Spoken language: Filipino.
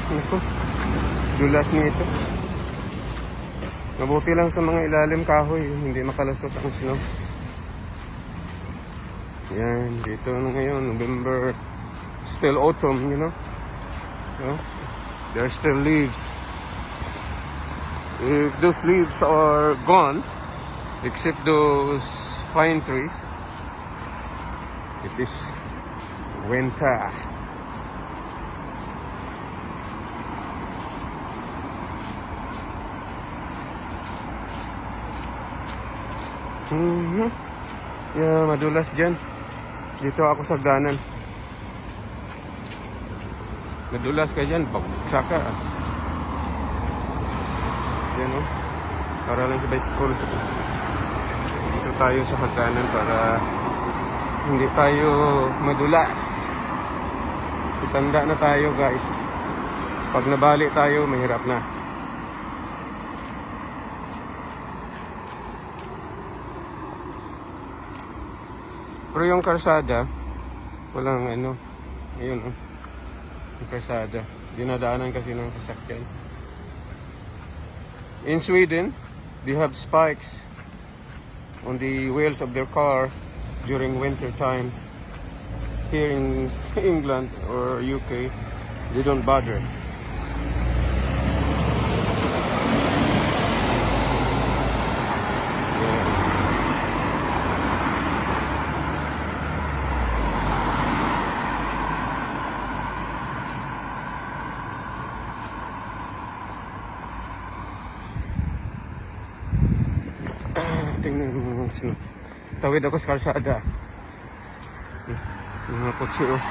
Naku, dulas nito. Mabuti lang sa mga ilalim kahoy, hindi makalusot ang snow. Yan, dito na ngayon, November. Still autumn, you know. There are still leaves. If those leaves are gone, except those pine trees, it is winter. Yeah, madulas dyan. Dito ako sa ganan. Madulas ka dyan, bagsak ka. Yan o. Para lang sa bicycle. Dito tayo sa hagdanan para hindi tayo madulas. Itanda na tayo, guys. Pag nabali tayo, mahirap na. Pero yung karsada, walang ano, ayun o. Yung karsada, dinadaanan kasi ng sasakyan. In Sweden, they have spikes on the wheels of their car during winter times. Here in England or UK, they don't bother. Tingnan mo mga snow. Tawid ako sa kalsada. Mga kotse oh.